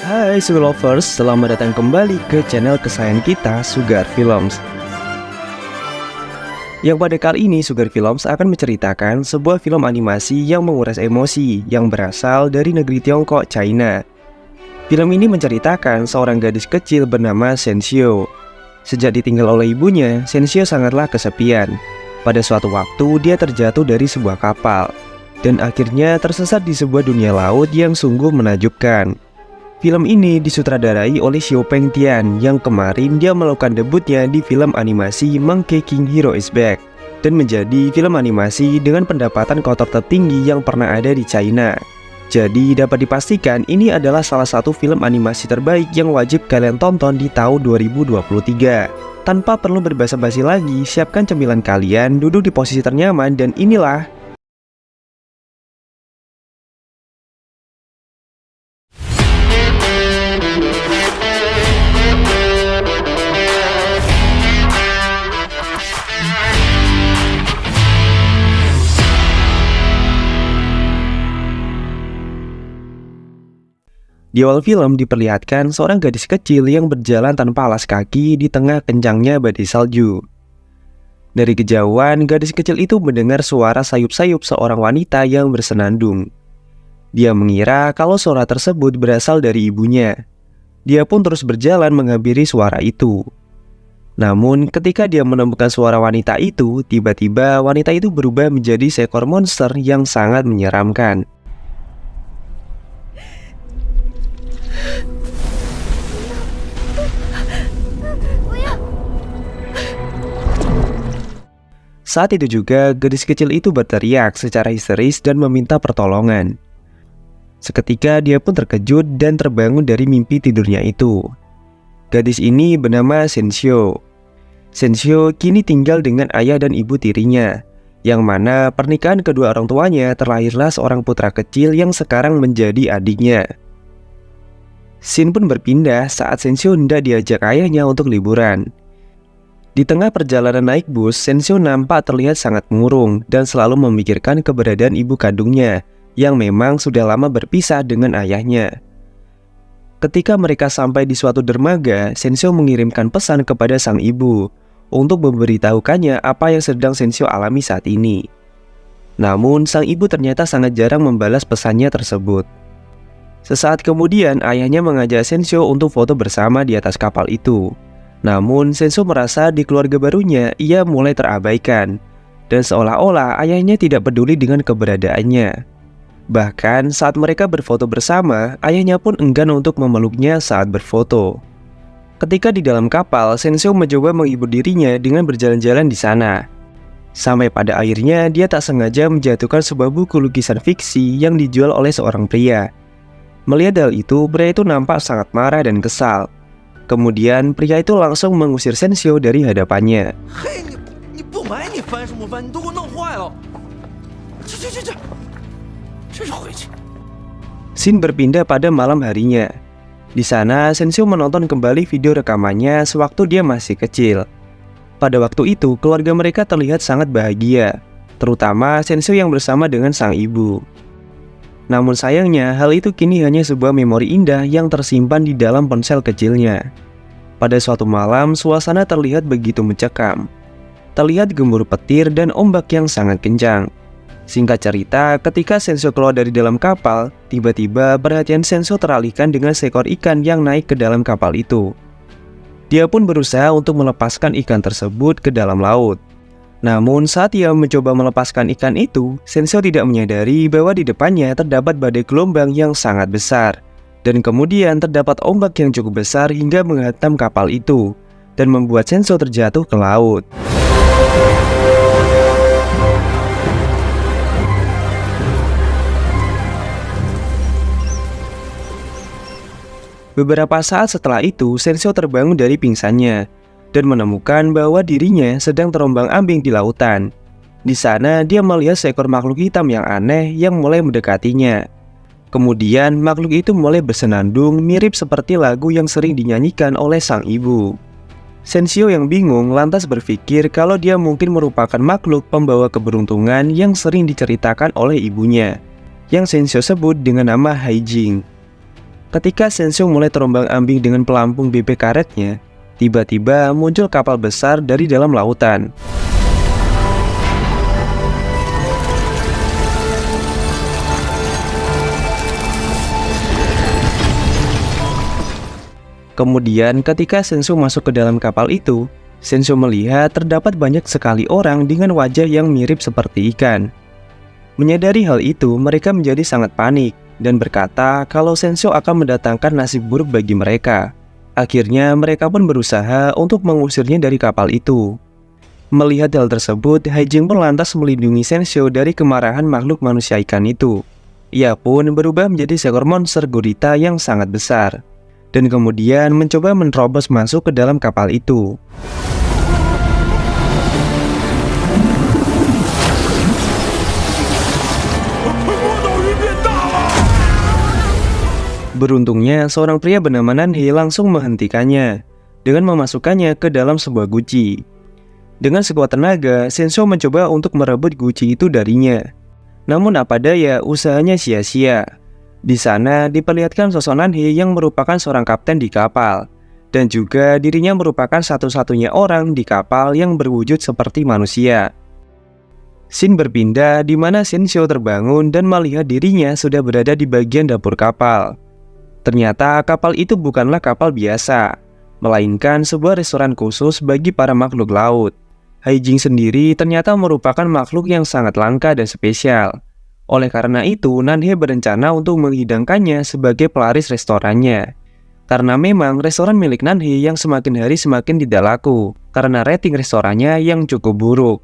Hai Sugar Lovers, selamat datang kembali ke channel kesayangan kita, Sugar Films. Yang pada kali ini Sugar Films akan menceritakan sebuah film animasi yang menguras emosi yang berasal dari negeri Tiongkok, China. Film ini menceritakan seorang gadis kecil bernama Shenxiu. Sejak ditinggal oleh ibunya, Shenxiu sangatlah kesepian. Pada suatu waktu dia terjatuh dari sebuah kapal dan akhirnya tersesat di sebuah dunia laut yang sungguh menakjubkan. Film ini disutradarai oleh Xiao Pengtian yang kemarin dia melakukan debutnya di film animasi Monkey King Hero is Back dan menjadi film animasi dengan pendapatan kotor tertinggi yang pernah ada di China. Jadi dapat dipastikan ini adalah salah satu film animasi terbaik yang wajib kalian tonton di tahun 2023. Tanpa perlu berbasa-basi lagi, siapkan cemilan kalian, duduk di posisi ternyaman, dan inilah di awal film diperlihatkan seorang gadis kecil yang berjalan tanpa alas kaki di tengah kencangnya badai salju. Dari kejauhan, gadis kecil itu mendengar suara sayup-sayup seorang wanita yang bersenandung. Dia mengira kalau suara tersebut berasal dari ibunya. Dia pun terus berjalan menghampiri suara itu. Namun ketika dia menemukan suara wanita itu, tiba-tiba wanita itu berubah menjadi seekor monster yang sangat menyeramkan. Saat itu juga, gadis kecil itu berteriak secara histeris dan meminta pertolongan. Seketika dia pun terkejut dan terbangun dari mimpi tidurnya itu. Gadis ini bernama Shenxiu. Shenxiu kini tinggal dengan ayah dan ibu tirinya, yang mana pernikahan kedua orang tuanya terlahirlah seorang putra kecil yang sekarang menjadi adiknya. Scene pun berpindah saat Shenxiu hendak diajak ayahnya untuk liburan. Di tengah perjalanan naik bus, Shenxiu nampak terlihat sangat murung dan selalu memikirkan keberadaan ibu kandungnya yang memang sudah lama berpisah dengan ayahnya. Ketika mereka sampai di suatu dermaga, Shenxiu mengirimkan pesan kepada sang ibu untuk memberitahukannya apa yang sedang Shenxiu alami saat ini. Namun, sang ibu ternyata sangat jarang membalas pesannya tersebut. Sesaat kemudian, ayahnya mengajak Shenxiu untuk foto bersama di atas kapal itu. Namun, Shenxiu merasa di keluarga barunya ia mulai terabaikan, dan seolah-olah ayahnya tidak peduli dengan keberadaannya. Bahkan saat mereka berfoto bersama, ayahnya pun enggan untuk memeluknya saat berfoto. Ketika di dalam kapal, Shenxiu mencoba menghibur dirinya dengan berjalan-jalan di sana. Sampai pada akhirnya dia tak sengaja menjatuhkan sebuah buku lukisan fiksi yang dijual oleh seorang pria. Melihat hal itu, pria itu nampak sangat marah dan kesal. Kemudian pria itu langsung mengusir Shenxiu dari hadapannya. Scene berpindah pada malam harinya. Di sana Shenxiu menonton kembali video rekamannya sewaktu dia masih kecil. Pada waktu itu keluarga mereka terlihat sangat bahagia, terutama Shenxiu yang bersama dengan sang ibu. Namun sayangnya, hal itu kini hanya sebuah memori indah yang tersimpan di dalam ponsel kecilnya. Pada suatu malam, suasana terlihat begitu mencekam. Terlihat gemuruh petir dan ombak yang sangat kencang. Singkat cerita, ketika Shenxiu keluar dari dalam kapal, tiba-tiba perhatian Shenxiu teralihkan dengan seekor ikan yang naik ke dalam kapal itu. Dia pun berusaha untuk melepaskan ikan tersebut ke dalam laut. Namun saat ia mencoba melepaskan ikan itu, Shenxiu tidak menyadari bahwa di depannya terdapat badai gelombang yang sangat besar. Dan kemudian terdapat ombak yang cukup besar hingga menghantam kapal itu dan membuat Shenxiu terjatuh ke laut. Beberapa saat setelah itu, Shenxiu terbangun dari pingsannya dan menemukan bahwa dirinya sedang terombang-ambing di lautan. Di sana dia melihat seekor makhluk hitam yang aneh yang mulai mendekatinya. Kemudian makhluk itu mulai bersenandung mirip seperti lagu yang sering dinyanyikan oleh sang ibu. Shenxiu yang bingung lantas berpikir kalau dia mungkin merupakan makhluk pembawa keberuntungan yang sering diceritakan oleh ibunya, yang Shenxiu sebut dengan nama Haijing. Ketika Sensio mulai terombang-ambing dengan pelampung BP karetnya, tiba-tiba muncul kapal besar dari dalam lautan. Kemudian ketika Sensio masuk ke dalam kapal itu, Sensio melihat terdapat banyak sekali orang dengan wajah yang mirip seperti ikan. Menyadari hal itu, mereka menjadi sangat panik dan berkata kalau Sensio akan mendatangkan nasib buruk bagi mereka. Akhirnya mereka pun berusaha untuk mengusirnya dari kapal itu. Melihat hal tersebut, Haijing pun lantas melindungi Sensio dari kemarahan makhluk manusia ikan itu. Ia pun berubah menjadi seekor monster gurita yang sangat besar, dan kemudian mencoba menerobos masuk ke dalam kapal itu. Beruntungnya, seorang pria bernama Nanhe langsung menghentikannya dengan memasukkannya ke dalam sebuah guci. Dengan sekuat tenaga, Sensio mencoba untuk merebut guci itu darinya. Namun apa daya, usahanya sia-sia. Di sana diperlihatkan sosok Nanhe yang merupakan seorang kapten di kapal, dan juga dirinya merupakan satu-satunya orang di kapal yang berwujud seperti manusia. Scene berpindah di mana Sensio terbangun dan melihat dirinya sudah berada di bagian dapur kapal. Ternyata kapal itu bukanlah kapal biasa, melainkan sebuah restoran khusus bagi para makhluk laut. Haijing sendiri ternyata merupakan makhluk yang sangat langka dan spesial. Oleh karena itu, Nanhe berencana untuk menghidangkannya sebagai pelaris restorannya. Karena memang restoran milik Nanhe yang semakin hari semakin tidak laku, karena rating restorannya yang cukup buruk.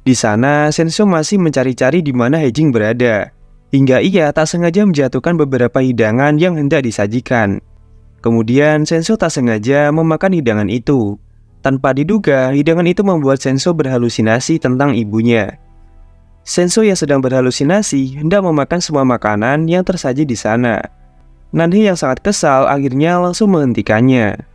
Di sana, Sensio masih mencari-cari di mana Haijing berada, hingga ia tak sengaja menjatuhkan beberapa hidangan yang hendak disajikan. Kemudian Sensio tak sengaja memakan hidangan itu. Tanpa diduga, hidangan itu membuat Sensio berhalusinasi tentang ibunya. Sensio yang sedang berhalusinasi hendak memakan semua makanan yang tersaji di sana. Nanhe yang sangat kesal akhirnya langsung menghentikannya.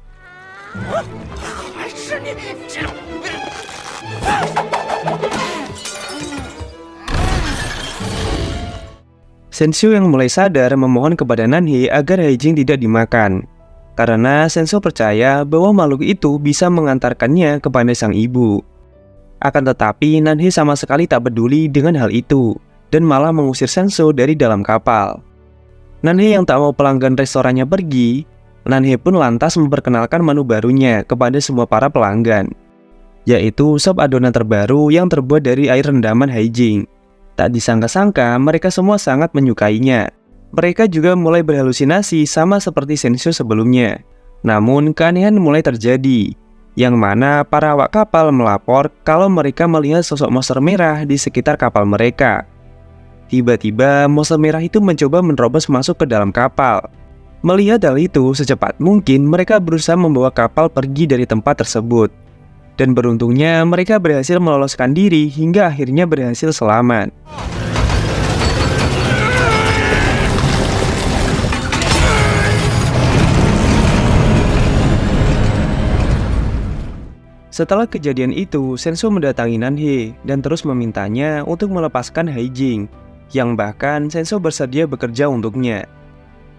Sensio yang mulai sadar memohon kepada Nanhe agar Haijing tidak dimakan, karena Sensio percaya bahwa makhluk itu bisa mengantarkannya kepada sang ibu. Akan tetapi Nanhe sama sekali tak peduli dengan hal itu, dan malah mengusir Sensio dari dalam kapal. Nanhe yang tak mau pelanggan restorannya pergi, Nanhe pun lantas memperkenalkan menu barunya kepada semua para pelanggan, yaitu sop adonan terbaru yang terbuat dari air rendaman Haijing. Tak disangka-sangka mereka semua sangat menyukainya. Mereka juga mulai berhalusinasi sama seperti Sensio sebelumnya. Namun keanehan mulai terjadi, yang mana para awak kapal melapor kalau mereka melihat sosok monster merah di sekitar kapal mereka. Tiba-tiba monster merah itu mencoba menerobos masuk ke dalam kapal. Melihat hal itu, secepat mungkin mereka berusaha membawa kapal pergi dari tempat tersebut. Dan beruntungnya mereka berhasil meloloskan diri hingga akhirnya berhasil selamat. Setelah kejadian itu, Sensio mendatangi Nanhe dan terus memintanya untuk melepaskan Haijing, yang bahkan Sensio bersedia bekerja untuknya.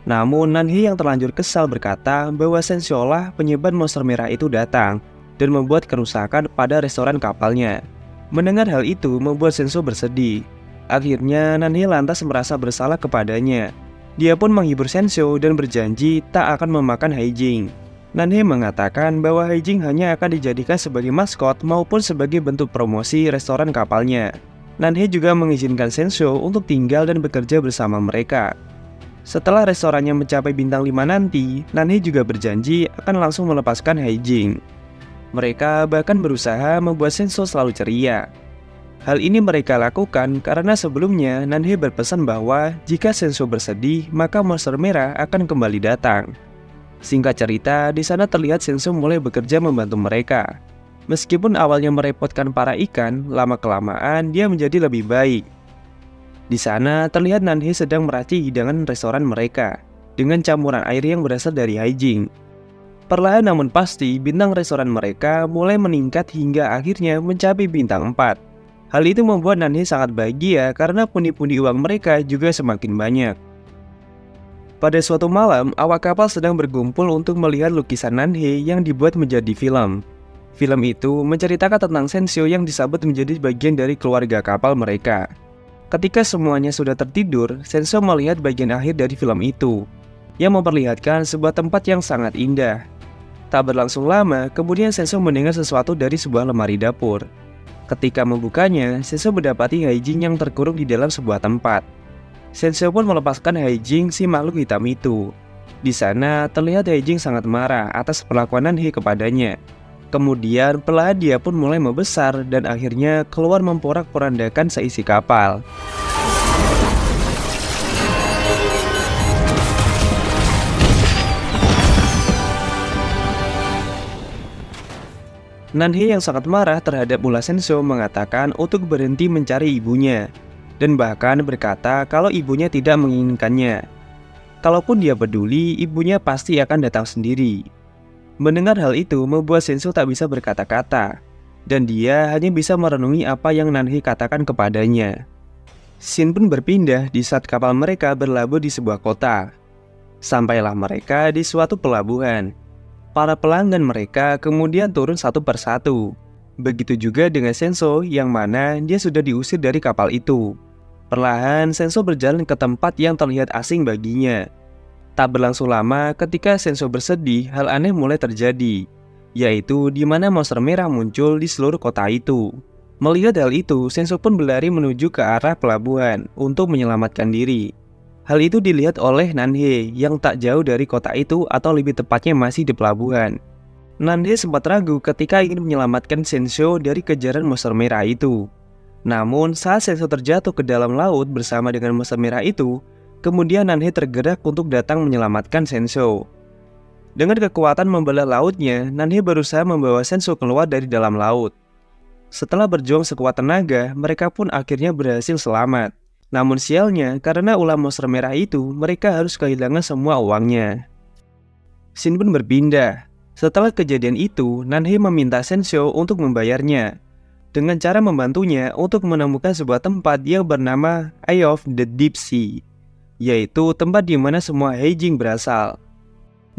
Namun Nanhe yang terlanjur kesal berkata bahwa Sensio lah penyebab monster merah itu datang dan membuat kerusakan pada restoran kapalnya. Mendengar hal itu membuat Sensio bersedih. Akhirnya Nanhe lantas merasa bersalah kepadanya. Dia pun menghibur Sensio dan berjanji tak akan memakan Haijing. Nanhe mengatakan bahwa Haijing hanya akan dijadikan sebagai maskot maupun sebagai bentuk promosi restoran kapalnya. Nanhe juga mengizinkan Sensio untuk tinggal dan bekerja bersama mereka. Setelah restorannya mencapai bintang 5 nanti, Nanhe juga berjanji akan langsung melepaskan Haijing. Mereka bahkan berusaha membuat Sensio selalu ceria. Hal ini mereka lakukan karena sebelumnya Nanhe berpesan bahwa jika Sensio bersedih, maka monster merah akan kembali datang. Singkat cerita, di sana terlihat Sensio mulai bekerja membantu mereka. Meskipun awalnya merepotkan para ikan, lama-kelamaan dia menjadi lebih baik. Di sana terlihat Nanhe sedang meracik hidangan restoran mereka dengan campuran air yang berasal dari Haijing. Perlahan namun pasti, bintang restoran mereka mulai meningkat hingga akhirnya mencapai bintang 4. Hal itu membuat Nanhe sangat bahagia karena pundi-pundi uang mereka juga semakin banyak. Pada suatu malam, awak kapal sedang berkumpul untuk melihat lukisan Nanhe yang dibuat menjadi film. Film itu menceritakan tentang Sensio yang disambut menjadi bagian dari keluarga kapal mereka. Ketika semuanya sudah tertidur, Sensio melihat bagian akhir dari film itu, yang memperlihatkan sebuah tempat yang sangat indah. Tak berlangsung lama, kemudian Sensio mendengar sesuatu dari sebuah lemari dapur. Ketika membukanya, Sensio mendapati Haijin yang terkurung di dalam sebuah tempat. Sensio pun melepaskan Haijin, si makhluk hitam itu. Di sana, terlihat Haijin sangat marah atas perlakuan Nanhe kepadanya. Kemudian, perlahan dia pun mulai membesar dan akhirnya keluar memporak-porandakan seisi kapal. Nanhe yang sangat marah terhadap ulah Sensio mengatakan untuk berhenti mencari ibunya, dan bahkan berkata kalau ibunya tidak menginginkannya. Kalaupun dia peduli, ibunya pasti akan datang sendiri. Mendengar hal itu membuat Sensio tak bisa berkata-kata, dan dia hanya bisa merenungi apa yang Nanhe katakan kepadanya. Scene pun berpindah di saat kapal mereka berlabuh di sebuah kota. Sampailah mereka di suatu pelabuhan. Para pelanggan mereka kemudian turun satu persatu. Begitu juga dengan Sensio yang mana dia sudah diusir dari kapal itu. Perlahan Sensio berjalan ke tempat yang terlihat asing baginya. Tak berlangsung lama ketika Sensio bersedih, hal aneh mulai terjadi, yaitu di mana monster merah muncul di seluruh kota itu. Melihat hal itu, Sensio pun berlari menuju ke arah pelabuhan untuk menyelamatkan diri. Hal itu dilihat oleh Nanhe yang tak jauh dari kota itu atau lebih tepatnya masih di pelabuhan. Nanhe sempat ragu ketika ingin menyelamatkan Sensio dari kejaran monster merah itu. Namun saat Sensio terjatuh ke dalam laut bersama dengan monster merah itu, kemudian Nanhe tergerak untuk datang menyelamatkan Sensio. Dengan kekuatan membelah lautnya, Nanhe berusaha membawa Sensio keluar dari dalam laut. Setelah berjuang sekuat tenaga, mereka pun akhirnya berhasil selamat. Namun sialnya, karena ulah monster merah itu, mereka harus kehilangan semua uangnya. Scene pun berpindah. Setelah kejadian itu, Nanhe meminta Sensio untuk membayarnya, dengan cara membantunya untuk menemukan sebuah tempat yang bernama Eye of the Deep Sea, yaitu tempat di mana semua Haijin berasal.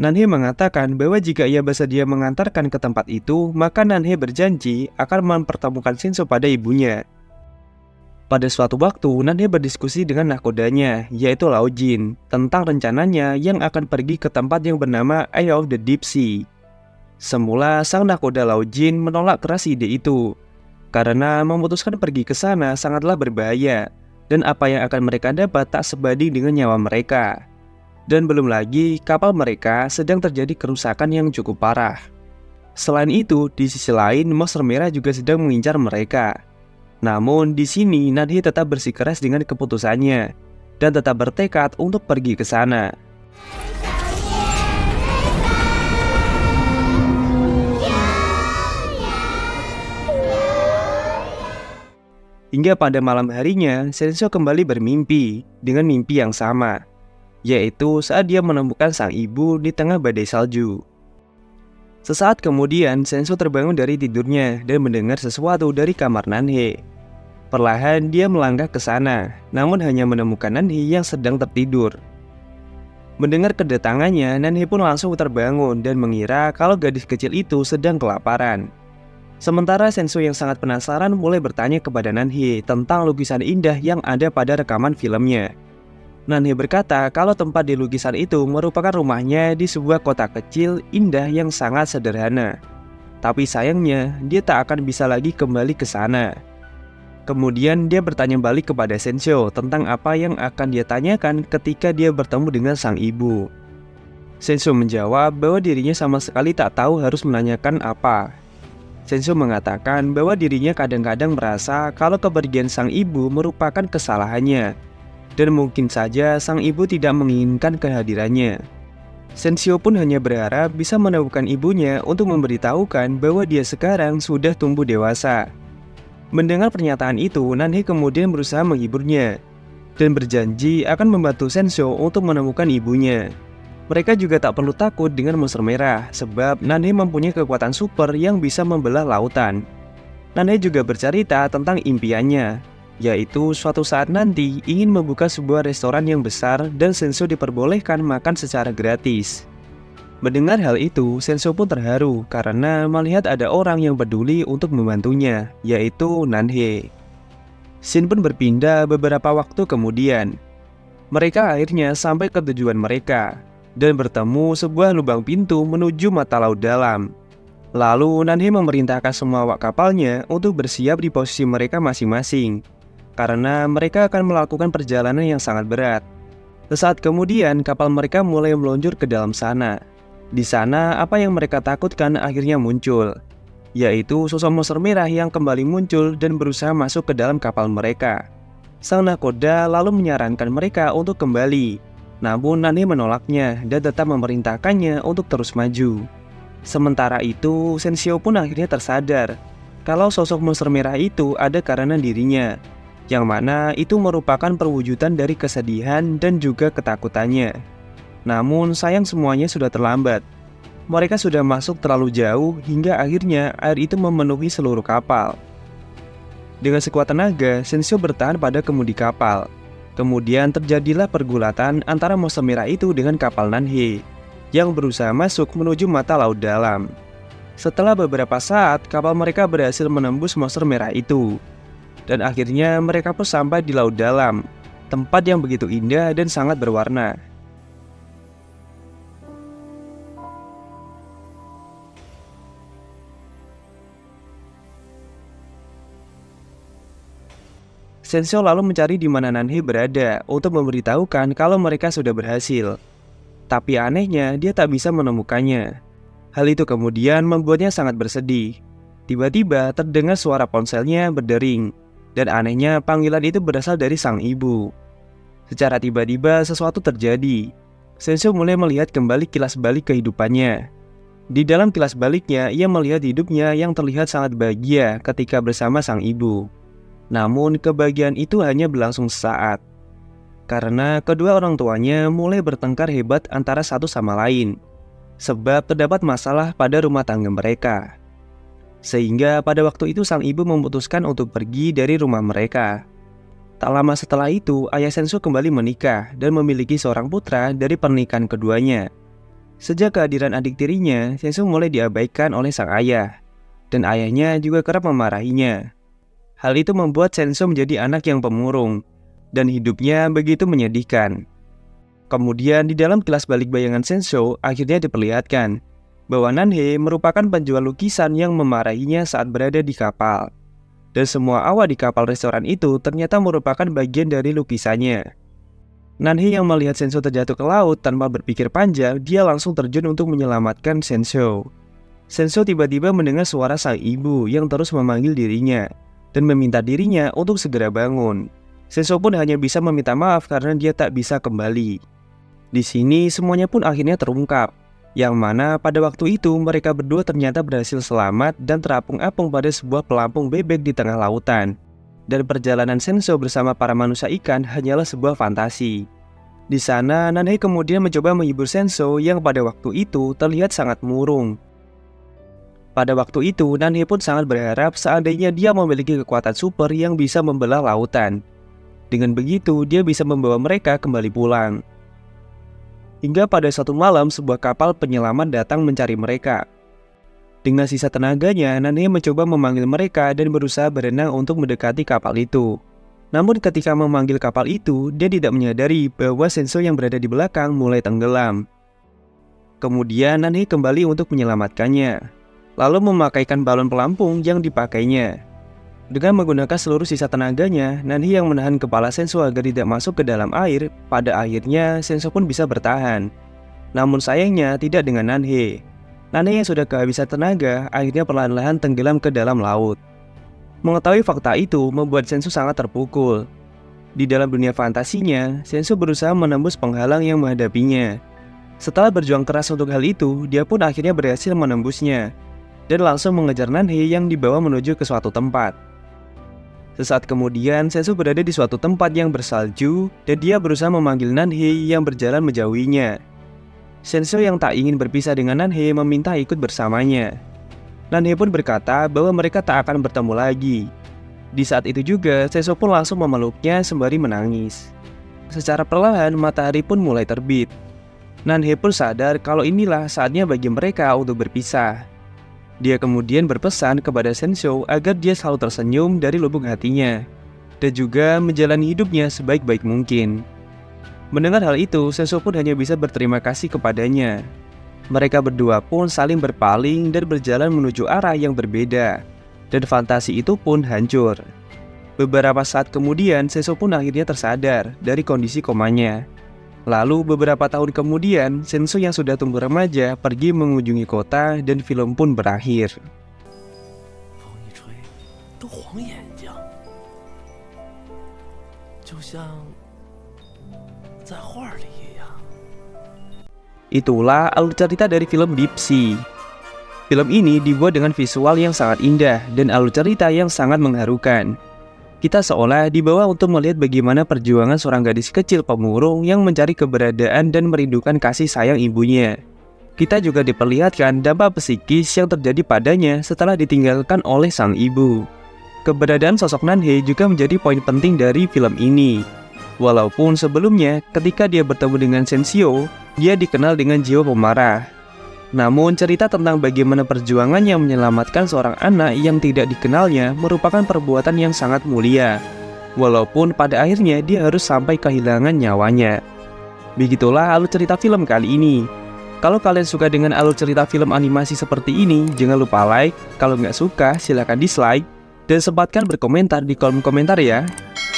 Nanhe mengatakan bahwa jika ia bersedia mengantarkan ke tempat itu, maka Nanhe berjanji akan mempertemukan Sensio pada ibunya. Pada suatu waktu, Nanhe berdiskusi dengan nakodanya, yaitu Lao Jin, tentang rencananya yang akan pergi ke tempat yang bernama Eye of the Deep Sea. Semula, sang nakoda Lao Jin menolak keras ide itu, karena memutuskan pergi ke sana sangatlah berbahaya, dan apa yang akan mereka dapat tak sebanding dengan nyawa mereka. Dan belum lagi, kapal mereka sedang terjadi kerusakan yang cukup parah. Selain itu, di sisi lain, monster merah juga sedang mengincar mereka. Namun, di sini Nanhe tetap bersikeras dengan keputusannya, dan tetap bertekad untuk pergi ke sana. Hingga pada malam harinya, Sensio kembali bermimpi dengan mimpi yang sama, yaitu saat dia menemukan sang ibu di tengah badai salju. Sesaat kemudian, Sensio terbangun dari tidurnya dan mendengar sesuatu dari kamar Nanhe. Perlahan dia melangkah ke sana, namun hanya menemukan Nanhe yang sedang tertidur. Mendengar kedatangannya, Nanhe pun langsung terbangun dan mengira kalau gadis kecil itu sedang kelaparan. Sementara Sensio yang sangat penasaran mulai bertanya kepada Nanhe tentang lukisan indah yang ada pada rekaman filmnya. Nanhe berkata kalau tempat di lukisan itu merupakan rumahnya di sebuah kota kecil indah yang sangat sederhana. Tapi sayangnya dia tak akan bisa lagi kembali ke sana. Kemudian dia bertanya balik kepada Sensio tentang apa yang akan dia tanyakan ketika dia bertemu dengan sang ibu. Sensio menjawab bahwa dirinya sama sekali tak tahu harus menanyakan apa. Sensio mengatakan bahwa dirinya kadang-kadang merasa kalau kepergian sang ibu merupakan kesalahannya, dan mungkin saja sang ibu tidak menginginkan kehadirannya. Sensio pun hanya berharap bisa menemukan ibunya untuk memberitahukan bahwa dia sekarang sudah tumbuh dewasa. Mendengar pernyataan itu, Nanhe kemudian berusaha menghiburnya, dan berjanji akan membantu Sensio untuk menemukan ibunya. Mereka juga tak perlu takut dengan monster merah, sebab Nanhe mempunyai kekuatan super yang bisa membelah lautan. Nanhe juga bercerita tentang impiannya, yaitu suatu saat nanti ingin membuka sebuah restoran yang besar dan Sensho diperbolehkan makan secara gratis. Mendengar hal itu, Sensho pun terharu karena melihat ada orang yang peduli untuk membantunya, yaitu Nanhe. Scene pun berpindah beberapa waktu kemudian. Mereka akhirnya sampai ke tujuan mereka dan bertemu sebuah lubang pintu menuju mata laut dalam. Lalu Nanhe memerintahkan semua awak kapalnya untuk bersiap di posisi mereka masing-masing, karena mereka akan melakukan perjalanan yang sangat berat. Sesaat kemudian kapal mereka mulai meluncur ke dalam sana. Di sana apa yang mereka takutkan akhirnya muncul, yaitu sosok monster merah yang kembali muncul dan berusaha masuk ke dalam kapal mereka. Sang nakoda lalu menyarankan mereka untuk kembali, namun Nanhe menolaknya dan tetap memerintahkannya untuk terus maju. Sementara itu, Sensho pun akhirnya tersadar kalau sosok monster merah itu ada karena dirinya, yang mana itu merupakan perwujudan dari kesedihan dan juga ketakutannya. Namun sayang semuanya sudah terlambat. Mereka sudah masuk terlalu jauh hingga akhirnya air itu memenuhi seluruh kapal. Dengan sekuat tenaga, Sensho bertahan pada kemudi kapal. Kemudian terjadilah pergulatan antara monster merah itu dengan kapal Nanhe yang berusaha masuk menuju mata laut dalam. Setelah beberapa saat, kapal mereka berhasil menembus monster merah itu. Dan akhirnya mereka pun sampai di laut dalam, tempat yang begitu indah dan sangat berwarna. Sensho lalu mencari di mana Nanhe berada untuk memberitahukan kalau mereka sudah berhasil. Tapi anehnya dia tak bisa menemukannya. Hal itu kemudian membuatnya sangat bersedih. Tiba-tiba terdengar suara ponselnya berdering, dan anehnya panggilan itu berasal dari sang ibu. Secara tiba-tiba sesuatu terjadi. Sensho mulai melihat kembali kilas balik kehidupannya. Di dalam kilas baliknya ia melihat hidupnya yang terlihat sangat bahagia ketika bersama sang ibu. Namun kebahagiaan itu hanya berlangsung sesaat, karena kedua orang tuanya mulai bertengkar hebat antara satu sama lain, sebab terdapat masalah pada rumah tangga mereka. Sehingga pada waktu itu sang ibu memutuskan untuk pergi dari rumah mereka. Tak lama setelah itu, ayah Sensho kembali menikah dan memiliki seorang putra dari pernikahan keduanya. Sejak kehadiran adik tirinya, Sensho mulai diabaikan oleh sang ayah, dan ayahnya juga kerap memarahinya. Hal itu membuat Sensho menjadi anak yang pemurung, dan hidupnya begitu menyedihkan. Kemudian di dalam kilas balik bayangan Sensho akhirnya diperlihatkan bahwa Nanhe merupakan penjual lukisan yang memarahinya saat berada di kapal. Dan semua awak di kapal restoran itu ternyata merupakan bagian dari lukisannya. Nanhe yang melihat Sensho terjatuh ke laut tanpa berpikir panjang, dia langsung terjun untuk menyelamatkan Sensho. Sensho tiba-tiba mendengar suara sang ibu yang terus memanggil dirinya dan meminta dirinya untuk segera bangun. Sensho pun hanya bisa meminta maaf karena dia tak bisa kembali. Di sini semuanya pun akhirnya terungkap, yang mana pada waktu itu mereka berdua ternyata berhasil selamat dan terapung-apung pada sebuah pelampung bebek di tengah lautan. Dan perjalanan Sensho bersama para manusia ikan hanyalah sebuah fantasi. Di sana Nanhe kemudian mencoba menghibur Sensho yang pada waktu itu terlihat sangat murung. Pada waktu itu, Nanhe pun sangat berharap seandainya dia memiliki kekuatan super yang bisa membelah lautan. Dengan begitu, dia bisa membawa mereka kembali pulang. Hingga pada suatu malam, sebuah kapal penyelamat datang mencari mereka. Dengan sisa tenaganya, Nanhe mencoba memanggil mereka dan berusaha berenang untuk mendekati kapal itu. Namun ketika memanggil kapal itu, dia tidak menyadari bahwa Sensho yang berada di belakang mulai tenggelam. Kemudian Nanhe kembali untuk menyelamatkannya, lalu memakaikan balon pelampung yang dipakainya. Dengan menggunakan seluruh sisa tenaganya, Nanhe yang menahan kepala Sensho agar tidak masuk ke dalam air. Pada akhirnya Sensho pun bisa bertahan. Namun sayangnya tidak dengan Nanhe. Nanhe yang sudah kehabisan tenaga akhirnya perlahan-lahan tenggelam ke dalam laut. Mengetahui fakta itu membuat Sensho sangat terpukul. Di dalam dunia fantasinya, Sensho berusaha menembus penghalang yang menghadapinya. Setelah berjuang keras untuk hal itu, dia pun akhirnya berhasil menembusnya dan langsung mengejar Nanhe yang dibawa menuju ke suatu tempat. Sesaat kemudian, Sensho berada di suatu tempat yang bersalju dan dia berusaha memanggil Nanhe yang berjalan menjauhinya. Sensho yang tak ingin berpisah dengan Nanhe meminta ikut bersamanya. Nanhe pun berkata bahwa mereka tak akan bertemu lagi. Di saat itu juga, Sensou pun langsung memeluknya sembari menangis. Secara perlahan, matahari pun mulai terbit. Nanhe pun sadar kalau inilah saatnya bagi mereka untuk berpisah. Dia kemudian berpesan kepada Sensou agar dia selalu tersenyum dari lubuk hatinya, dan juga menjalani hidupnya sebaik-baik mungkin. Mendengar hal itu, Sensou pun hanya bisa berterima kasih kepadanya. Mereka berdua pun saling berpaling dan berjalan menuju arah yang berbeda, dan fantasi itu pun hancur. Beberapa saat kemudian, Sensou pun akhirnya tersadar dari kondisi komanya. Lalu beberapa tahun kemudian, Sensou yang sudah tumbuh remaja pergi mengunjungi kota dan film pun berakhir. Itulah alur cerita dari film Deep Sea. Film ini dibuat dengan visual yang sangat indah dan alur cerita yang sangat mengharukan. Kita seolah dibawa untuk melihat bagaimana perjuangan seorang gadis kecil pemurung yang mencari keberadaan dan merindukan kasih sayang ibunya. Kita juga diperlihatkan dampak psikis yang terjadi padanya setelah ditinggalkan oleh sang ibu. Keberadaan sosok Nanhe juga menjadi poin penting dari film ini. Walaupun sebelumnya ketika dia bertemu dengan Sensio, dia dikenal dengan jiwa pemarah. Namun cerita tentang bagaimana perjuangannya menyelamatkan seorang anak yang tidak dikenalnya merupakan perbuatan yang sangat mulia. Walaupun pada akhirnya dia harus sampai kehilangan nyawanya. Begitulah alur cerita film kali ini. Kalau kalian suka dengan alur cerita film animasi seperti ini, jangan lupa like. Kalau nggak suka, silahkan dislike. Dan sempatkan berkomentar di kolom komentar ya.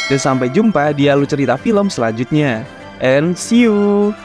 Dan sampai jumpa di alur cerita film selanjutnya. And see you!